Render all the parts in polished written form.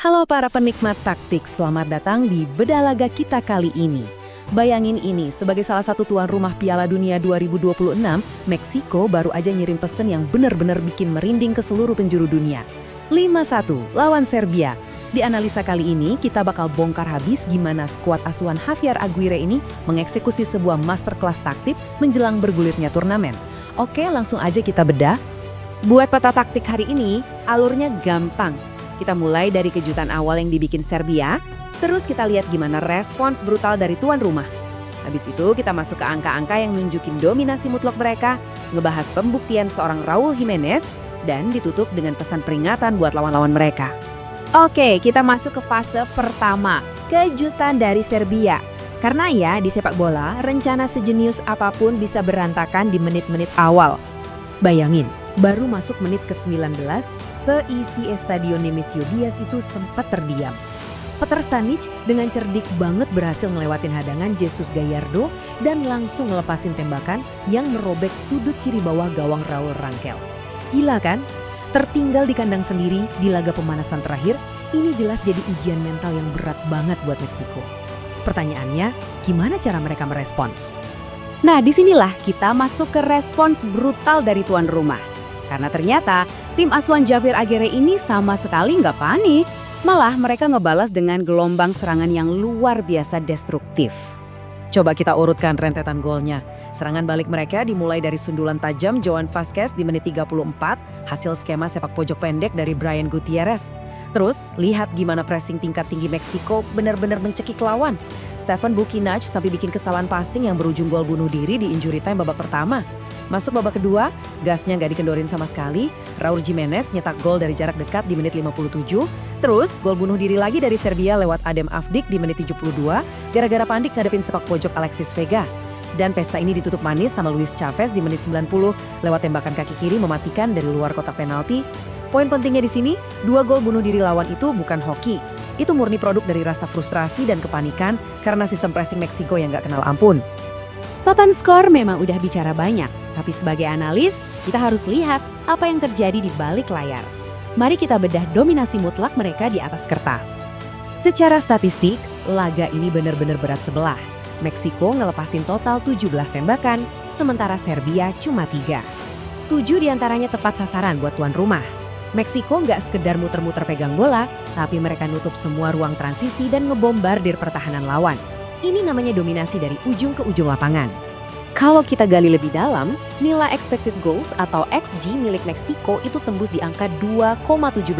Halo para penikmat taktik, selamat datang di Bedah Laga kita kali ini. Bayangin ini, sebagai salah satu tuan rumah Piala Dunia 2026, Meksiko baru aja ngirim pesen yang benar-benar bikin merinding ke seluruh penjuru dunia. 5-1 lawan Serbia. Di analisa kali ini, kita bakal bongkar habis gimana skuad asuhan Javier Aguirre ini mengeksekusi sebuah masterclass taktik menjelang bergulirnya turnamen. Oke, langsung aja kita bedah. Buat peta taktik hari ini, alurnya gampang. Kita mulai dari kejutan awal yang dibikin Serbia, terus kita lihat gimana respons brutal dari tuan rumah. Habis itu kita masuk ke angka-angka yang nunjukin dominasi mutlak mereka, ngebahas pembuktian seorang Raúl Jiménez, dan ditutup dengan pesan peringatan buat lawan-lawan mereka. Oke, kita masuk ke fase pertama, kejutan dari Serbia. Karena ya, di sepak bola, rencana sejenius apapun bisa berantakan di menit-menit awal. Bayangin, baru masuk menit ke-19, seisi Stadion Nemesio Diaz itu sempat terdiam. Petar Stanic dengan cerdik banget berhasil ngelewatin hadangan Jesus Gallardo dan langsung ngelepasin tembakan yang merobek sudut kiri bawah gawang Raúl Rangel. Gila kan? Tertinggal di kandang sendiri di laga pemanasan terakhir, ini jelas jadi ujian mental yang berat banget buat Meksiko. Pertanyaannya, gimana cara mereka merespons? Nah, disinilah kita masuk ke respons brutal dari tuan rumah. Karena ternyata tim asuhan Javier Aguirre ini sama sekali nggak panik. Malah mereka ngebalas dengan gelombang serangan yang luar biasa destruktif. Coba kita urutkan rentetan golnya. Serangan balik mereka dimulai dari sundulan tajam Joan Vázquez di menit 34, hasil skema sepak pojok pendek dari Brian Gutierrez. Terus, lihat gimana pressing tingkat tinggi Meksiko benar-benar mencekik lawan. Stefan Bukinaj sampai bikin kesalahan passing yang berujung gol bunuh diri di injury time babak pertama. Masuk babak kedua, gasnya nggak dikendorin sama sekali. Raúl Jiménez nyetak gol dari jarak dekat di menit 57. Terus, gol bunuh diri lagi dari Serbia lewat Adem Avdic di menit 72, gara-gara panik ngadepin sepak pojok Alexis Vega. Dan pesta ini ditutup manis sama Luis Chavez di menit 90 lewat tembakan kaki kiri mematikan dari luar kotak penalti. Poin pentingnya di sini, 2 gol bunuh diri lawan itu bukan hoki. Itu murni produk dari rasa frustrasi dan kepanikan karena sistem pressing Meksiko yang nggak kenal ampun. Total skor memang udah bicara banyak, tapi sebagai analis, kita harus lihat apa yang terjadi di balik layar. Mari kita bedah dominasi mutlak mereka di atas kertas. Secara statistik, laga ini benar-benar berat sebelah. Meksiko ngelepasin total 17 tembakan, sementara Serbia cuma 3. 7 diantaranya tepat sasaran buat tuan rumah. Meksiko nggak sekedar muter-muter pegang bola, tapi mereka nutup semua ruang transisi dan ngebombardir pertahanan lawan. Ini namanya dominasi dari ujung ke ujung lapangan. Kalau kita gali lebih dalam, nilai expected goals atau XG milik Meksiko itu tembus di angka 2,17.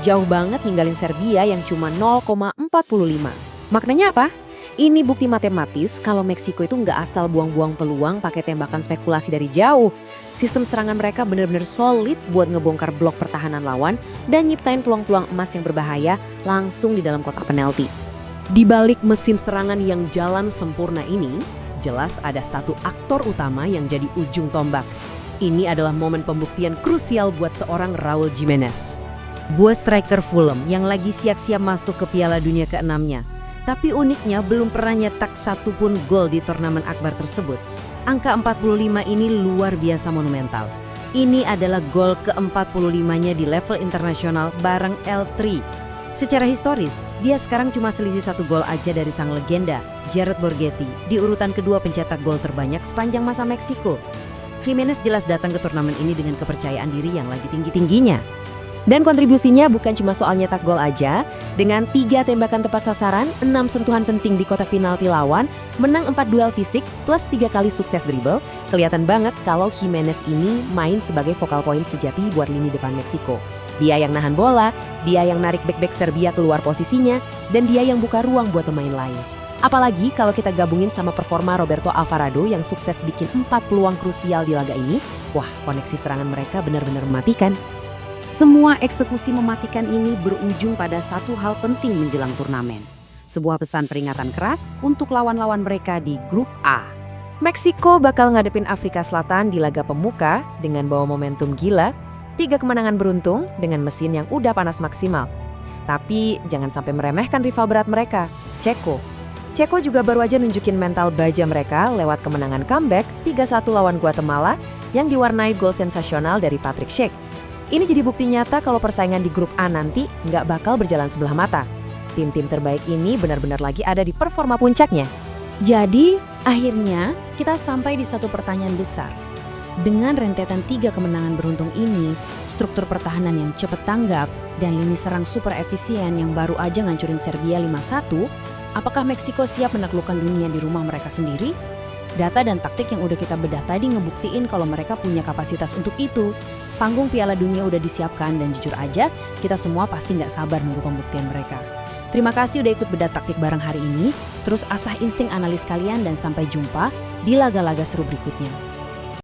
Jauh banget ninggalin Serbia yang cuma 0,45. Maknanya apa? Ini bukti matematis kalau Meksiko itu nggak asal buang-buang peluang pakai tembakan spekulasi dari jauh. Sistem serangan mereka benar-benar solid buat ngebongkar blok pertahanan lawan dan nyiptain peluang-peluang emas yang berbahaya langsung di dalam kotak penalti. Di balik mesin serangan yang jalan sempurna ini, jelas ada satu aktor utama yang jadi ujung tombak. Ini adalah momen pembuktian krusial buat seorang Raúl Jiménez. Buat striker Fulham yang lagi siap-siap masuk ke Piala Dunia ke-6-nya. Tapi uniknya belum pernah nyetak satupun gol di turnamen akbar tersebut. Angka 45 ini luar biasa monumental. Ini adalah gol ke-45-nya di level internasional bareng L3. Secara historis, dia sekarang cuma selisih 1 gol aja dari sang legenda, Jared Borgetti, di urutan kedua pencetak gol terbanyak sepanjang masa Meksiko. Jiménez jelas datang ke turnamen ini dengan kepercayaan diri yang lagi tinggi-tingginya. Dan kontribusinya bukan cuma soal nyetak gol aja, dengan 3 tembakan tepat sasaran, 6 sentuhan penting di kotak penalti lawan, menang 4 duel fisik, plus 3 kali sukses dribble, kelihatan banget kalau Jiménez ini main sebagai focal point sejati buat lini depan Meksiko. Dia yang nahan bola, dia yang narik bek-bek Serbia keluar posisinya, dan dia yang buka ruang buat pemain lain. Apalagi kalau kita gabungin sama performa Roberto Alvarado yang sukses bikin 4 peluang krusial di laga ini, wah, koneksi serangan mereka benar-benar mematikan. Semua eksekusi mematikan ini berujung pada satu hal penting menjelang turnamen. Sebuah pesan peringatan keras untuk lawan-lawan mereka di grup A. Meksiko bakal ngadepin Afrika Selatan di laga pembuka dengan bawa momentum gila, 3 kemenangan beruntung dengan mesin yang udah panas maksimal. Tapi jangan sampai meremehkan rival berat mereka, Ceko. Ceko juga baru aja nunjukin mental baja mereka lewat kemenangan comeback 3-1 lawan Guatemala yang diwarnai gol sensasional dari Patrick Schick. Ini jadi bukti nyata kalau persaingan di grup A nanti nggak bakal berjalan sebelah mata. Tim-tim terbaik ini benar-benar lagi ada di performa puncaknya. Jadi, akhirnya kita sampai di satu pertanyaan besar. Dengan rentetan 3 kemenangan beruntung ini, struktur pertahanan yang cepat tanggap, dan lini serang super efisien yang baru aja ngancurin Serbia 5-1, apakah Meksiko siap menaklukkan dunia di rumah mereka sendiri? Data dan taktik yang udah kita bedah tadi ngebuktiin kalau mereka punya kapasitas untuk itu. Panggung Piala Dunia udah disiapkan dan jujur aja, kita semua pasti nggak sabar nunggu pembuktian mereka. Terima kasih udah ikut bedah taktik bareng hari ini. Terus asah insting analis kalian dan sampai jumpa di laga-laga seru berikutnya.